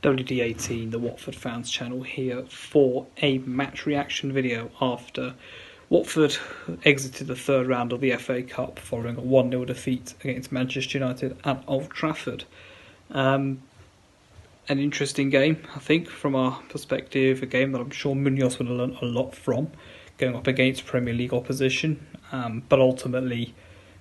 WD18, the Watford fans channel, here for a match reaction video after Watford exited the third round of the FA Cup following a 1-0 defeat against Manchester United at Old Trafford. An interesting game, I think, from our perspective, a game that I'm sure Munoz would have learned a lot from, going up against Premier League opposition, but ultimately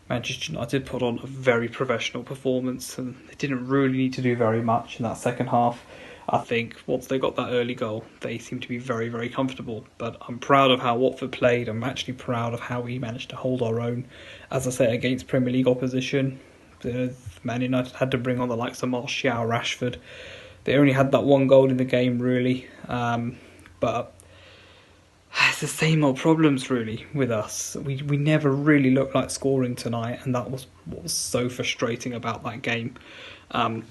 Manchester United put on a very professional performance and they didn't really need to do very much in that second half. I think once they got that early goal, they seemed to be very, very comfortable. But I'm proud of how Watford played. I'm actually proud of how we managed to hold our own, as I say, against Premier League opposition. Man United had to bring on the likes of Martial, Rashford. They only had that one goal in the game, really. But it's the same old problems, really, with us. We never really looked like scoring tonight, and that was what was so frustrating about that game. I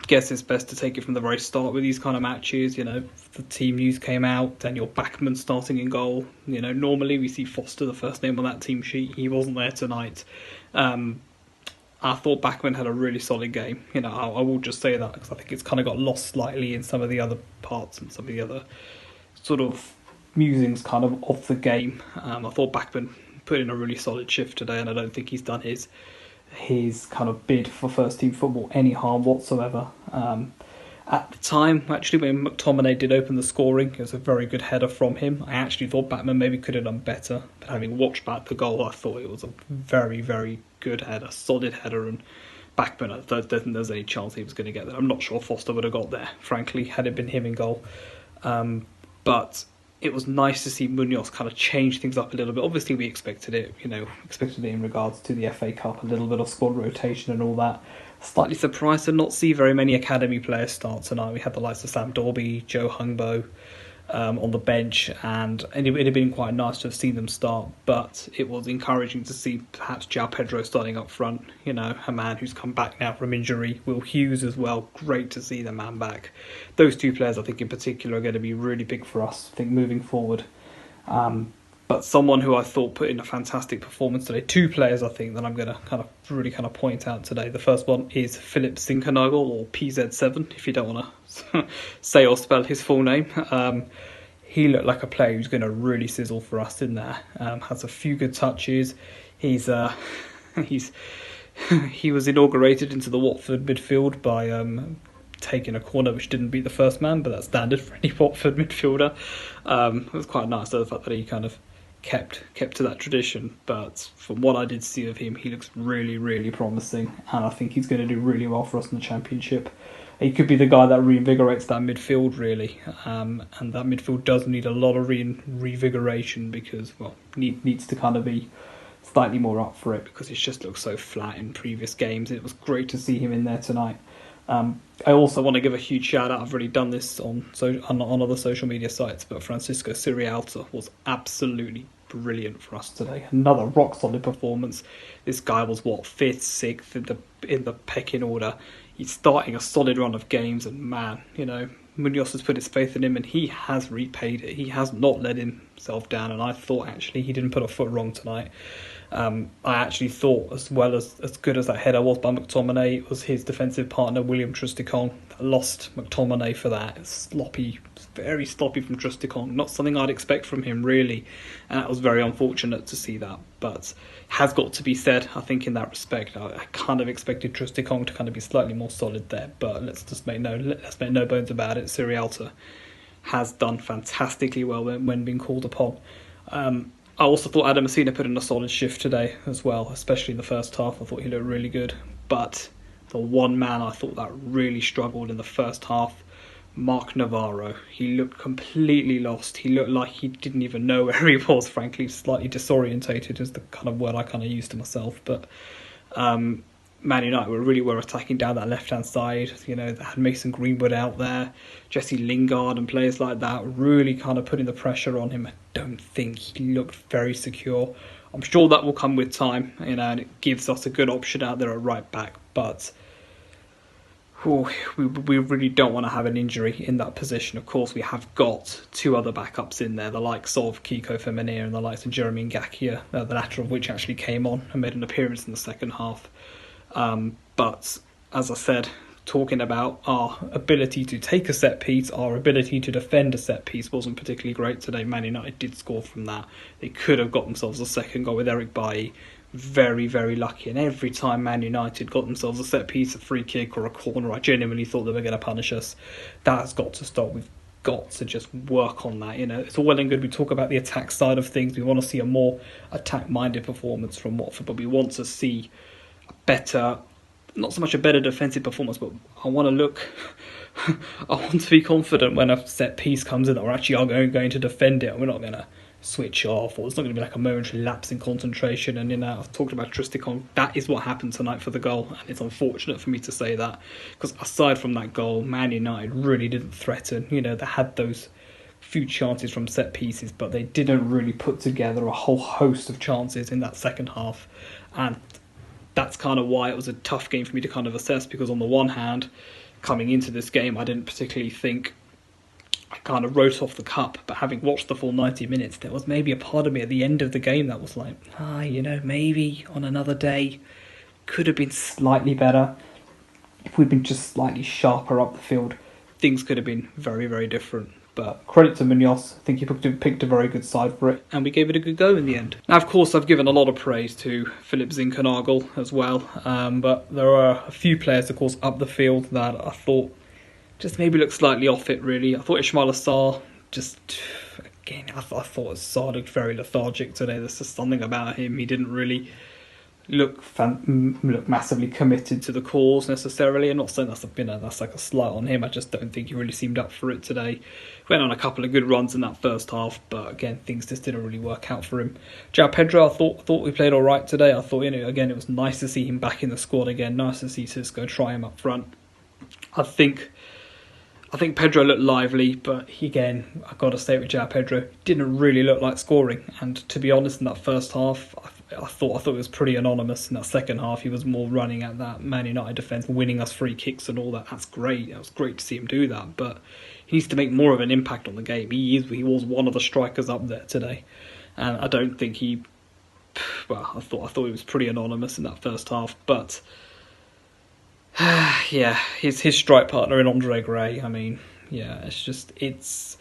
guess it's best to take it from the very start with these kind of matches. You know, the team news came out, Daniel Bachmann starting in goal. You know, normally we see Foster, the first name on that team sheet. He wasn't there tonight. I thought Bachmann had a really solid game. You know, I will just say that because I think it's kind of got lost slightly in some of the other parts and some of the other sort of musings kind of the game. I thought Bachmann put in a really solid shift today, and I don't think he's done his kind of bid for first team football any harm whatsoever. At the time, actually, when McTominay did open the scoring, it was a very good header from him. I actually thought Bachmann maybe could have done better, but having watched back the goal, I thought it was a very, very good header, solid header, and Bachmann, I don't think there's any chance he was going to get there. I'm not sure Foster would have got there, frankly, had it been him in goal. But it was nice to see Munoz kind of change things up a little bit. Obviously, we expected it, in regards to the FA Cup, a little bit of squad rotation and all that. Slightly surprised to not see very many academy players start tonight. We had the likes of Sam Dorby, Joe Hungbo on the bench, and it would have been quite nice to have seen them start, but it was encouraging to see perhaps João Pedro starting up front, a man who's come back now from injury. Will Hughes as well, great to see the man back. Those two players, I think in particular, are going to be really big for us, I think, moving forward. But someone who I thought put in a fantastic performance today, two players I think that I'm going to kind of point out today. The first one is Philip Zinkernagel, or PZ7 if you don't want to say or spell his full name. He looked like a player who's going to really sizzle for us in there. Has a few good touches. He was inaugurated into the Watford midfield by taking a corner which didn't beat the first man, but that's standard for any Watford midfielder. It was quite nice, though, the fact that he kind of kept to that tradition. But from what I did see of him, he looks really, really promising, and I think he's going to do really well for us in the Championship. He could be the guy that reinvigorates that midfield, really, and that midfield does need a lot of revigoration because, needs to kind of be slightly more up for it because it's just looked so flat in previous games. It was great to see him in there tonight. I also want to give a huge shout out. I've already done this on other social media sites, but Francisco Sirialta was absolutely brilliant for us today. Another rock solid performance. This guy was 5th, 6th in the pecking order. He's starting a solid run of games, and man, Munoz has put his faith in him, and he has repaid it. He has not let himself down, and I thought actually he didn't put a foot wrong tonight. I actually thought, as well as good as that header was by McTominay, it was his defensive partner, William Troost-Ekong, that lost McTominay for that. It's sloppy, very sloppy from Troost-Ekong. Not something I'd expect from him, really. And that was very unfortunate to see that. But has got to be said, I think, in that respect. I kind of expected Troost-Ekong to kind of be slightly more solid there. But let's make no bones about it. Sirialta has done fantastically well when being called upon. I also thought Adam Messina put in a solid shift today as well, especially in the first half. I thought he looked really good. But the one man I thought that really struggled in the first half, Mark Navarro. He looked completely lost. He looked like he didn't even know where he was, frankly. Slightly disorientated is the kind of word I kind of used to myself. But Man United were attacking down that left-hand side. They had Mason Greenwood out there, Jesse Lingard and players like that, really kind of putting the pressure on him. I don't think he looked very secure. I'm sure that will come with time, and it gives us a good option out there at right back. But we really don't want to have an injury in that position. Of course, we have got two other backups in there, the likes of Kiko Femenia and the likes of Jeremy Ngakia, the latter of which actually came on and made an appearance in the second half. But as I said, talking about our ability to take a set piece, our ability to defend a set piece wasn't particularly great today. Man United did score from that. They could have got themselves a second goal with Eric Bailly. Very, very lucky. And every time Man United got themselves a set piece, a free kick or a corner, I genuinely thought they were going to punish us. That has got to stop. We've got to just work on that. It's all well and good we talk about the attack side of things. We want to see a more attack-minded performance from Watford, but we want to see a better, not so much a better defensive performance, but I want to be confident when a set piece comes in that we're actually going to defend it, and we're not going to switch off, or it's not going to be like a momentary lapse in concentration. And I've talked about Tristicon. That is what happened tonight for the goal, and it's unfortunate for me to say that, because aside from that goal, Man United really didn't threaten. They had those few chances from set pieces, but they didn't really put together a whole host of chances in that second half, and that's kind of why it was a tough game for me to kind of assess, because on the one hand, coming into this game, I didn't particularly think I kind of wrote off the cup, but having watched the full 90 minutes, there was maybe a part of me at the end of the game that was like, maybe on another day, could have been slightly better. If we'd been just slightly sharper up the field, things could have been very, very different. But credit to Munoz, I think he picked a very good side for it, and we gave it a good go in the end. Now, of course, I've given a lot of praise to Philip Zinkernagel as well, but there are a few players, of course, up the field that I thought just maybe looked slightly off it, really. I thought Ismail Assar I thought Assar looked very lethargic today. There's just something about him. He didn't really look massively committed to the cause necessarily. I'm not saying that's like a slight on him. I just don't think he really seemed up for it today. Went on a couple of good runs in that first half, but again, things just didn't really work out for him. João Pedro, I thought we played all right today. I thought, again, it was nice to see him back in the squad again. Nice to see Cisco try him up front. I think Pedro looked lively, but again, I've got to say with João Pedro, didn't really look like scoring. And to be honest, in that first half, I thought it was pretty anonymous. In that second half, he was more running at that Man United defence, winning us free kicks and all that. That's great. It was great to see him do that, but he needs to make more of an impact on the game. He was one of the strikers up there today, and I don't think I thought he was pretty anonymous in that first half, but. Yeah, his strike partner in Andre Gray. I mean, yeah, it's.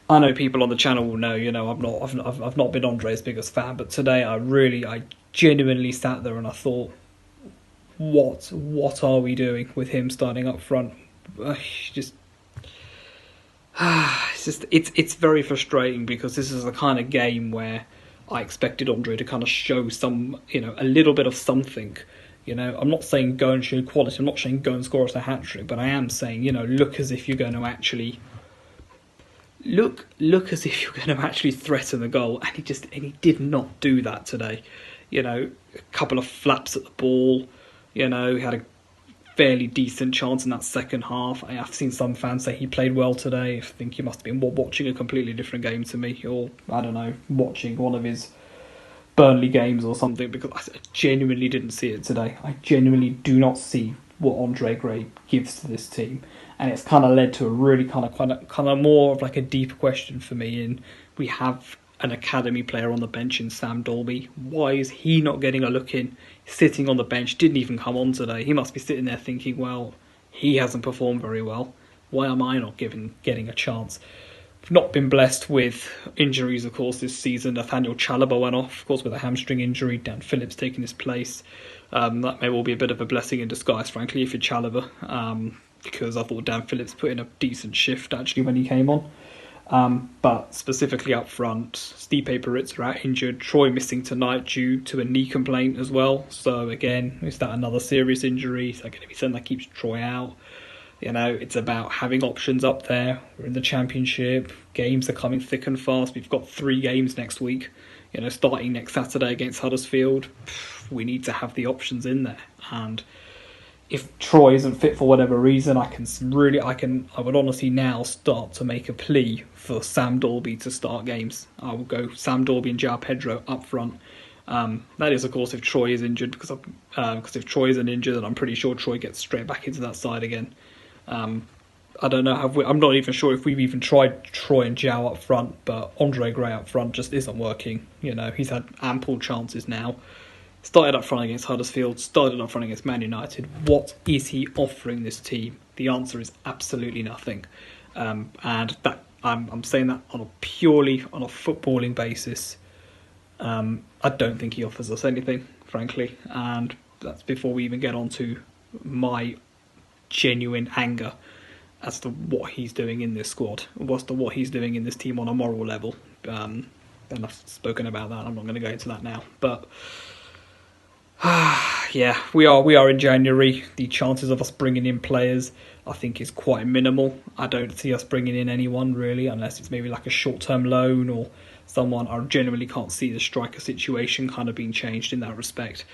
I know people on the channel will know. I've not been Andre's biggest fan, but today I genuinely sat there and I thought, what are we doing with him starting up front? It's very frustrating, because this is the kind of game where I expected Andre to kind of show a little bit of something. I'm not saying go and show quality. I'm not saying go and score us a hat-trick, but I am saying, look as if you're going to actually look as if you're going to actually threaten the goal, and he did not do that today. A couple of flaps at the ball. He had a fairly decent chance in that second half. I've seen some fans say he played well today. I think he must have been watching a completely different game to me, or I don't know, watching one of his Burnley games or something, because I genuinely didn't see it today. I genuinely do not see what Andre Gray gives to this team, and it's kind of led to a really kind of more of like a deeper question for me. And we have an academy player on the bench in Sam Dolby. Why is he not getting a look in? Sitting on the bench, didn't even come on today. He must be sitting there thinking, well, he hasn't performed very well. Why am I not getting a chance? I've not been blessed with injuries, of course, this season. Nathaniel Chalobah went off, of course, with a hamstring injury. Dan Phillips taking his place. That may well be a bit of a blessing in disguise, frankly, if you're Chalobah, because I thought Dan Phillips put in a decent shift, actually, when he came on. But specifically up front, Stipe Peritzer out injured. Troy missing tonight due to a knee complaint as well. So, again, is that another serious injury? Is that going to be something that keeps Troy out? It's about having options up there. We're in the Championship. Games are coming thick and fast. We've got 3 games next week. Starting next Saturday against Huddersfield. We need to have the options in there. And if Troy isn't fit for whatever reason, I would honestly now start to make a plea for Sam Dolby to start games. I will go Sam Dolby and João Pedro up front. That is, of course, if Troy is injured, because if Troy isn't injured, then I'm pretty sure Troy gets straight back into that side again. I don't know. I'm not even sure if we've even tried Troy and João up front, but Andre Gray up front just isn't working. He's had ample chances now. Started up front against Huddersfield, started up front against Man United. What is he offering this team? The answer is absolutely nothing. And that I'm saying that purely on a footballing basis. I don't think he offers us anything, frankly. And that's before we even get on to my genuine anger as to what he's doing in this squad, what he's doing in this team on a moral level. And I've spoken about that. I'm not going to go into that now. But yeah, we are in January. The chances of us bringing in players, I think, is quite minimal. I don't see us bringing in anyone really, unless it's maybe like a short-term loan or someone. I genuinely can't see the striker situation kind of being changed in that respect.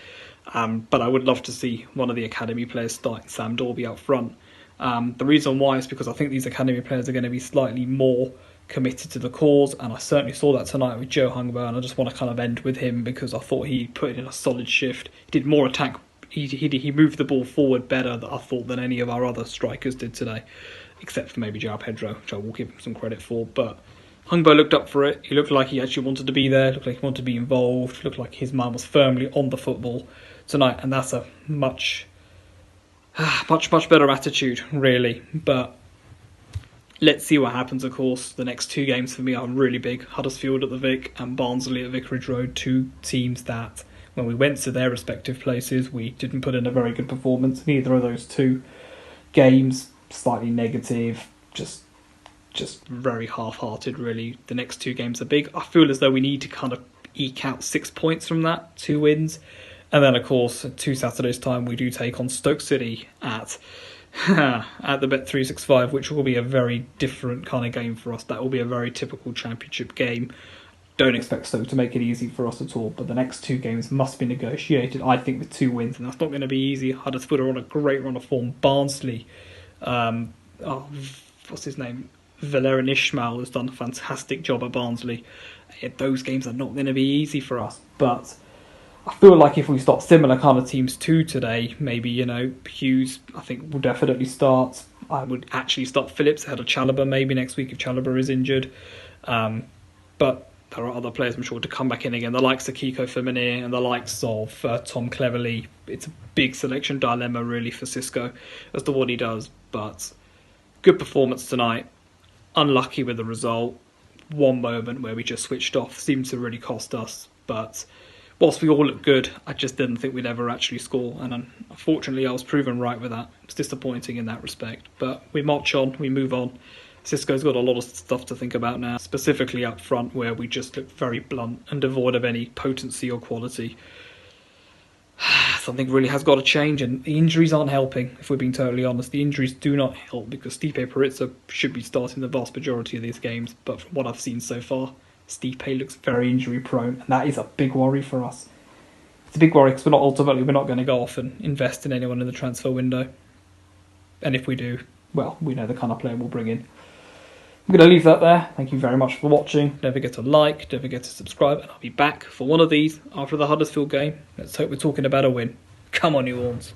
But I would love to see one of the academy players starting Sam Dorby out front. The reason why is because I think these academy players are going to be slightly more committed to the cause, and I certainly saw that tonight with Joe Hungbo, and I just want to kind of end with him because I thought he put in a solid shift. He did more attack. He moved the ball forward better, I thought, than any of our other strikers did today, except for maybe João Pedro, which I will give him some credit for. But Hungbo looked up for it. He looked like he actually wanted to be there, looked like he wanted to be involved, looked like his mind was firmly on the football tonight, and that's a much better attitude, really. But let's see what happens, of course. The next two games for me are really big. Huddersfield at the Vic and Barnsley at Vicarage Road. Two teams that, when we went to their respective places, we didn't put in a very good performance. Neither of those two games, slightly negative, just very half-hearted, really. The next two games are big. I feel as though we need to kind of eke out 6 points from that, 2 wins. And then, of course, 2 Saturdays' time, we do take on Stoke City at the Bet365, which will be a very different kind of game for us. That will be a very typical Championship game. Don't expect Stoke to make it easy for us at all, but the next 2 games must be negotiated, I think, with 2 wins, and that's not going to be easy. Huddersfield are on a great run of form. Barnsley, what's his name? Valerian Ismail has done a fantastic job at Barnsley. Those games are not going to be easy for us, but I feel like if we start similar kind of teams to today, maybe, Hughes, I think, will definitely start. I would actually start Phillips ahead of Chalobah maybe next week if Chalobah is injured. But there are other players, I'm sure, to come back in again. The likes of Kiko Femenir and the likes of Tom Cleverley. It's a big selection dilemma, really, for Xisco as to what he does. But good performance tonight. Unlucky with the result. One moment where we just switched off seemed to really cost us. But whilst we all looked good, I just didn't think we'd ever actually score. And unfortunately, I was proven right with that. It's disappointing in that respect. But we march on, we move on. Xisco's got a lot of stuff to think about now, specifically up front, where we just looked very blunt and devoid of any potency or quality. Something really has got to change, and the injuries aren't helping, if we're being totally honest. The injuries do not help, because Stipe Peritza should be starting the vast majority of these games, but from what I've seen so far, Stipe looks very injury prone, and that is a big worry for us. It's a big worry because we're not going to go off and invest in anyone in the transfer window. And if we do, well, we know the kind of player we'll bring in. I'm going to leave that there. Thank you very much for watching. Don't forget to like, don't forget to subscribe, and I'll be back for one of these after the Huddersfield game. Let's hope we're talking about a win. Come on, New Orleans.